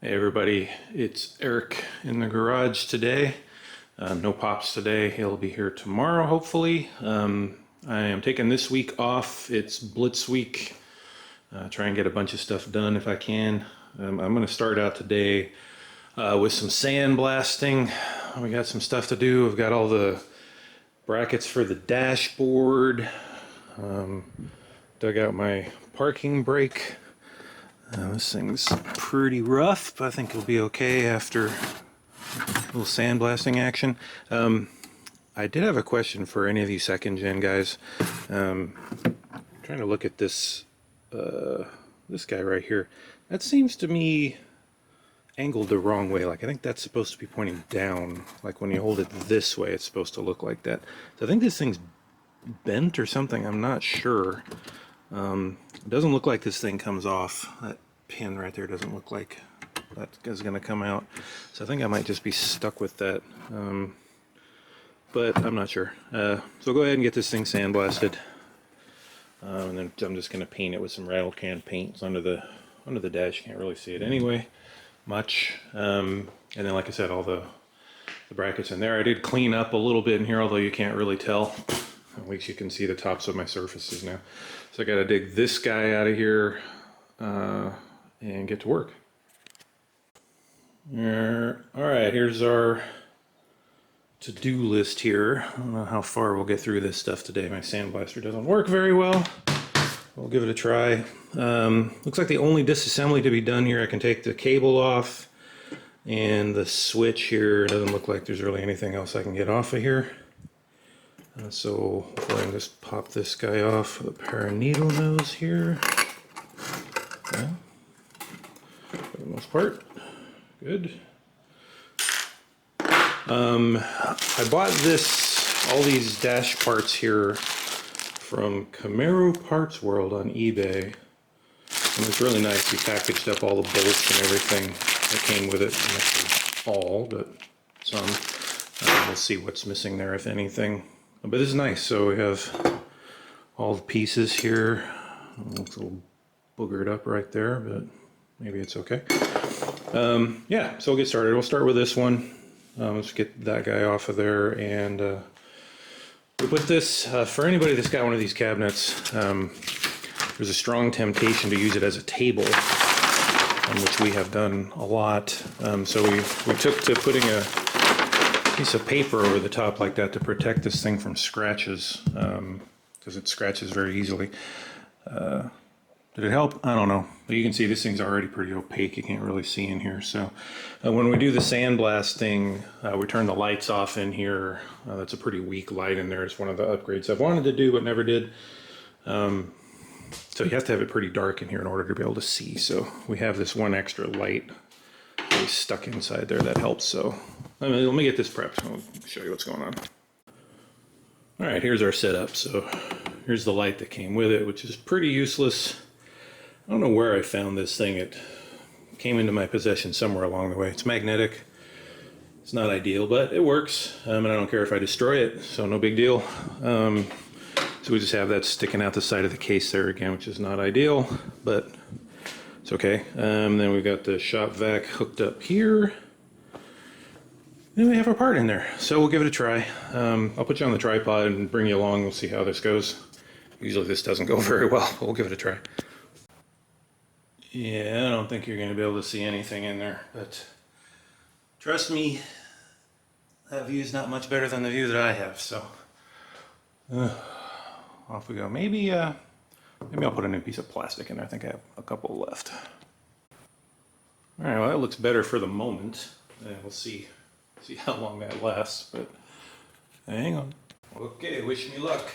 Hey everybody, it's Eric in the garage today. No Pops today, he'll be here tomorrow hopefully. I am taking this week off, it's Blitz week. Try and get a bunch of stuff done if I can. I'm going to start out today with some sandblasting. We got some stuff to do. I've got all the brackets for the dashboard. Dug out my parking brake. This thing's pretty rough, but I think it'll be okay after a little sandblasting action. I did have a question for any of you second gen guys. Trying to look at this this guy right here. That seems to me angled the wrong way. Like I think that's supposed to be pointing down. Like when you hold it this way, it's supposed to look like that. So I think this thing's bent or something. I'm not sure. It doesn't look like this thing comes off. That pin right there doesn't look like that is going to come out. So I think I might just be stuck with that. But I'm not sure. So go ahead and get this thing sandblasted. And then I'm just going to paint it with some rattle can paint. It's under the dash. You can't really see it anyway much. And then like I said, all the brackets in there. I did clean up a little bit in here, although you can't really tell. At least you can see the tops of my surfaces now. So I got to dig this guy out of here and get to work. Alright, here's our to-do list here. I don't know how far we'll get through this stuff today. My sandblaster doesn't work very well. We'll give it a try. Looks like the only disassembly to be done here, I can take the cable off and the switch here. It doesn't look like there's really anything else I can get off of here. So hopefully I can just pop this guy off with a pair of needle nose here. Yeah, for the most part, good. I bought all these dash parts here from Camaro Parts World on eBay. And it's really nice. He packaged up all the bolts and everything that came with it. Not all, but some. We'll see what's missing there, if anything. But this is nice. So we have all the pieces here. It looks a little boogered up right there, but maybe it's okay. Yeah, so we'll get started. We'll start with this one. Let's get that guy off of there, and we put this, for anybody that's got one of these cabinets, there's a strong temptation to use it as a table, which we have done a lot. So we took to putting a piece of paper over the top like that to protect this thing from scratches, because it scratches very easily. Did it help? I don't know. But you can see this thing's already pretty opaque. You can't really see in here. So when we do the sandblasting, we turn the lights off in here. That's a pretty weak light in there. It's one of the upgrades I've wanted to do but never did. So you have to have it pretty dark in here in order to be able to see. So we have this one extra light stuck inside there that helps. So let me get this prepped. I'll show you what's going on. All right, here's our setup. So here's the light that came with it, which is pretty useless. I don't know where I found this thing. It came into my possession somewhere along the way. It's magnetic. It's not ideal, but it works. And I don't care if I destroy it, so no big deal. So we just have that sticking out the side of the case there again, which is not ideal, but it's okay. Then we've got the shop vac hooked up here. Then we have our part in there. So we'll give it a try. I'll put you on the tripod and bring you along. We'll see how this goes. Usually this doesn't go very well, but we'll give it a try. Yeah, I don't think you're going to be able to see anything in there, but trust me, that view's not much better than the view that I have, so off we go. Maybe I'll put a new piece of plastic in there. I think I have a couple left. Alright, well that looks better for the moment. We'll see how long that lasts, but hang on. Okay, wish me luck.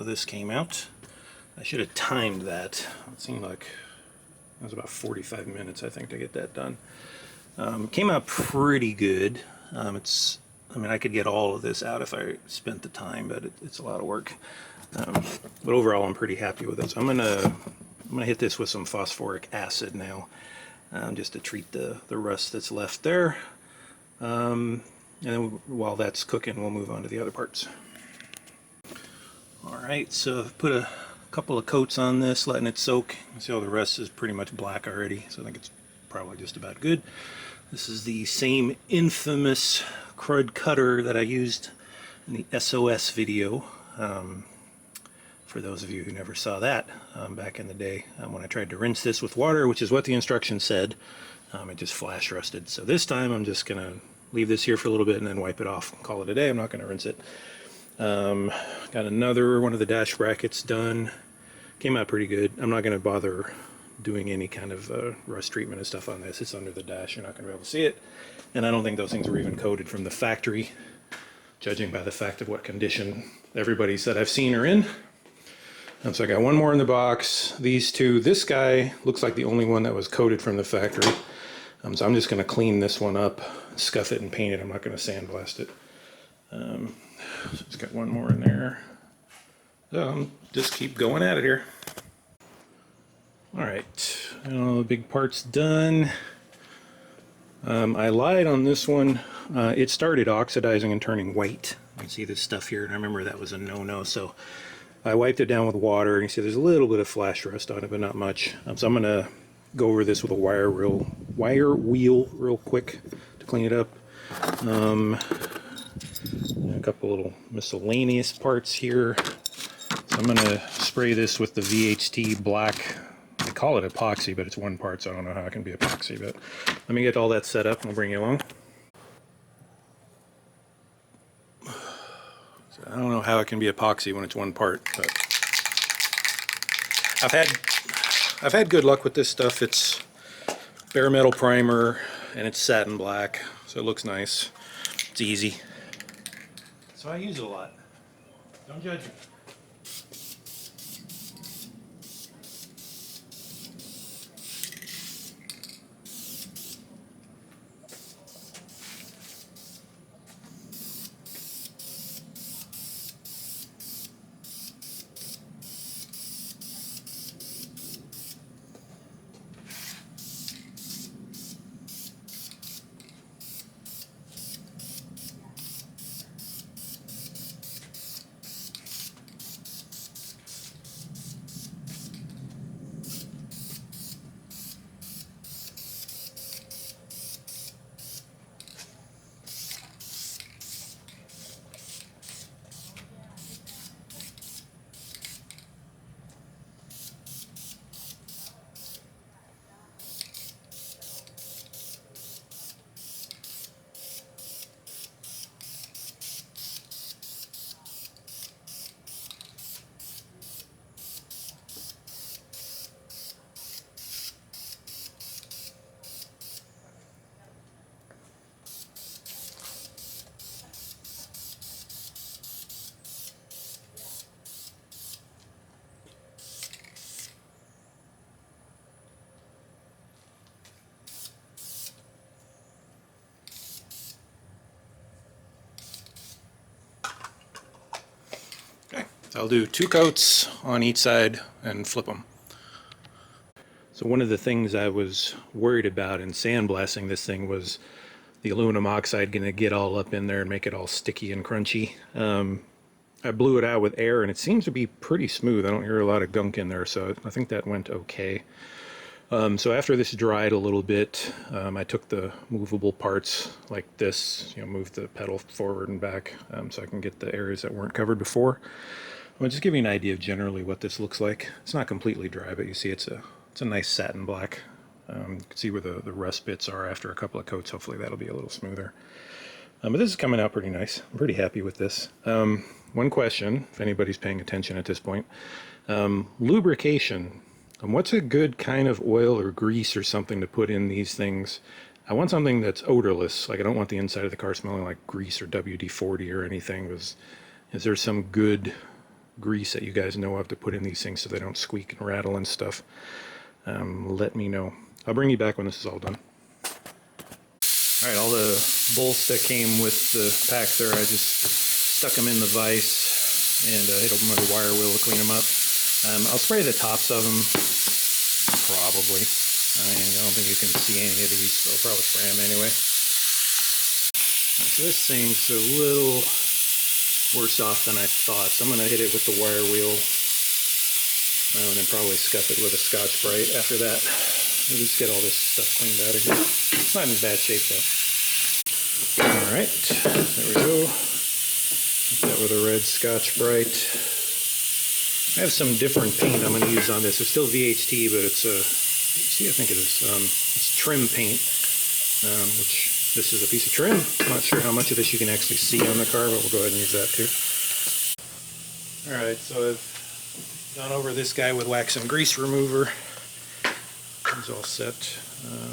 this came out. I should have timed that. It seemed like it was about 45 minutes, I think, to get that done. Came out pretty good. I mean, I could get all of this out if I spent the time, but it's a lot of work. But overall, I'm pretty happy with it. So I'm gonna hit this with some phosphoric acid now, just to treat the rust that's left there. And then while that's cooking, we'll move on to the other parts. All right, so I've put a couple of coats on this, letting it soak. You see all the rest is pretty much black already, so I think it's probably just about good. This is the same infamous crud cutter that I used in the SOS video. For those of you who never saw that back in the day, when I tried to rinse this with water, which is what the instructions said, it just flash rusted. So this time I'm just gonna leave this here for a little bit and then wipe it off and call it a day. I'm not gonna rinse it. Got another one of the dash brackets done. Came out pretty good. I'm not gonna bother doing any kind of rust treatment and stuff on this. It's under the dash, you're not gonna be able to see it. And I don't think those things were even coated from the factory, judging by the fact of what condition everybody said I've seen are in. So I got one more in the box, these two. This guy looks like the only one that was coated from the factory. So I'm just gonna clean this one up, scuff it and paint it. I'm not gonna sandblast it. So it's got one more in there. So just keep going at it here. All right, the big part's done. I lied on this one. It started oxidizing and turning white. You can see this stuff here, and I remember that was a no-no, so I wiped it down with water, and you see there's a little bit of flash rust on it, but not much. So I'm gonna go over this with a wire wheel real quick to clean it up. A couple little miscellaneous parts here. So I'm gonna spray this with the VHT black. They call it epoxy, but it's one part, so I don't know how it can be epoxy, but let me get all that set up and I'll bring you along. So I don't know how it can be epoxy when it's one part, but I've had good luck with this stuff. It's bare metal primer and it's satin black, so it looks nice. It's easy. So I use it a lot. Don't judge me. I'll do 2 coats on each side and flip them. So one of the things I was worried about in sandblasting this thing was the aluminum oxide going to get all up in there and make it all sticky and crunchy. I blew it out with air and it seems to be pretty smooth. I don't hear a lot of gunk in there, so I think that went okay. So after this dried a little bit, I took the movable parts like this, moved the pedal forward and back so I can get the areas that weren't covered before. I'll just give you an idea of generally what this looks like. It's not completely dry, but you see it's a nice satin black. You can see where the rust bits are after a couple of coats. Hopefully that'll be a little smoother. But this is coming out pretty nice. I'm pretty happy with this. One question, if anybody's paying attention at this point. Lubrication. What's a good kind of oil or grease or something to put in these things? I want something that's odorless. Like I don't want the inside of the car smelling like grease or WD-40 or anything. Is there some good grease that you guys know of to put in these things so they don't squeak and rattle and stuff, let me know. I'll bring you back when this is all done. Alright, all the bolts that came with the pack there, I just stuck them in the vise and hit them with a wire wheel to clean them up. I'll spray the tops of them, probably. I don't think you can see any of these, so I'll probably spray them anyway. Right, so this thing's a little worse off than I thought, so I'm going to hit it with the wire wheel and then probably scuff it with a Scotch-Brite after that. At least get all this stuff cleaned out of here. It's not in bad shape though. Alright, there we go. Hit that with a red Scotch-Brite. I have some different paint I'm going to use on this. It's still VHT, but it's see, I think it is. It's trim paint, which this is a piece of trim. I'm not sure how much of this you can actually see on the car, but we'll go ahead and use that too. Alright, so I've gone over this guy with wax and grease remover. He's all set.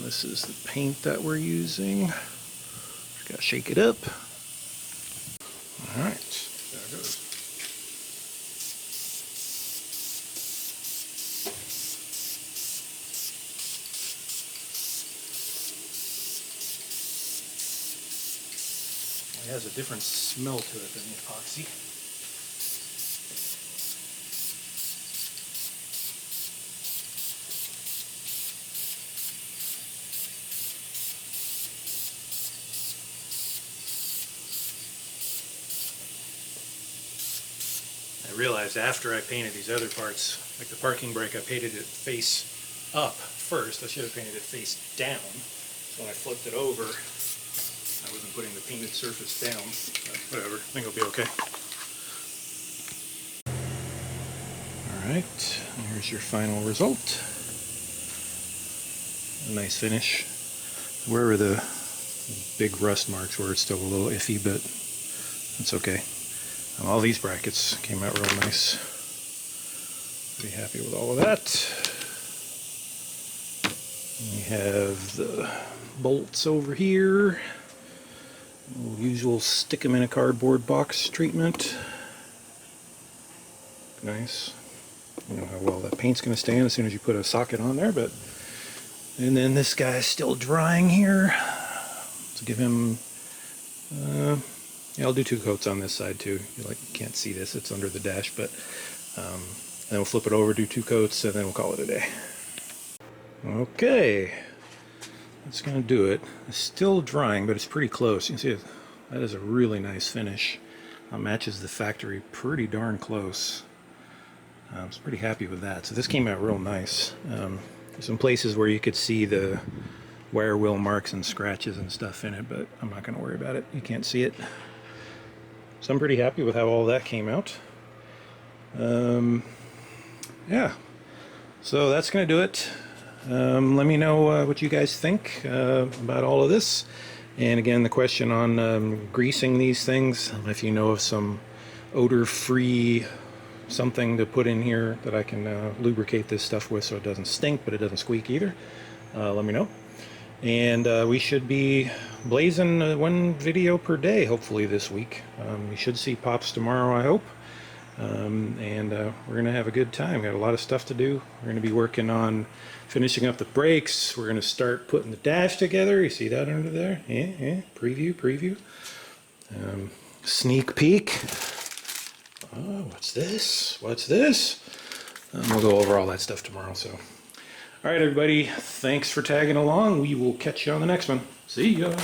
This is the paint that we're using. Just gotta shake it up. Alright, there it goes. It has a different smell to it than the epoxy. I realized after I painted these other parts, like the parking brake, I painted it face up first. I should have painted it face down. So when I flipped it over, I wasn't putting the painted surface down, but whatever, I think it'll be okay. Alright, here's your final result. A nice finish. Where are the big rust marks where it's still a little iffy, but it's okay. All these brackets came out real nice. Pretty happy with all of that. We have the bolts over here. Usual stick them in a cardboard box treatment. Nice. You know how well that paint's going to stand as soon as you put a socket on there, but and then this guy's still drying here. Let's give him yeah, I'll do 2 coats on this side too. You can't see this, it's under the dash, but then we'll flip it over, do 2 coats, and then we'll call it a day. Okay. That's going to do it. It's still drying, but it's pretty close. You can see that is a really nice finish. Matches the factory pretty darn close. I was pretty happy with that. So this came out real nice. There's some places where you could see the wire wheel marks and scratches and stuff in it, but I'm not going to worry about it. You can't see it. So I'm pretty happy with how all that came out. Yeah. So that's going to do it. Let me know what you guys think about all of this. And again, the question on greasing these things, if you know of some odor-free something to put in here that I can lubricate this stuff with so it doesn't stink, but it doesn't squeak either, let me know. And we should be blazing 1 video per day, hopefully, this week. We should see pops tomorrow, I hope. And we're going to have a good time. Got a lot of stuff to do. We're going to be working on finishing up the brakes. We're going to start putting the dash together. You see that under there? Yeah. Preview. Sneak peek. Oh, what's this? We'll go over all that stuff tomorrow. So, all right, everybody. Thanks for tagging along. We will catch you on the next one. See ya.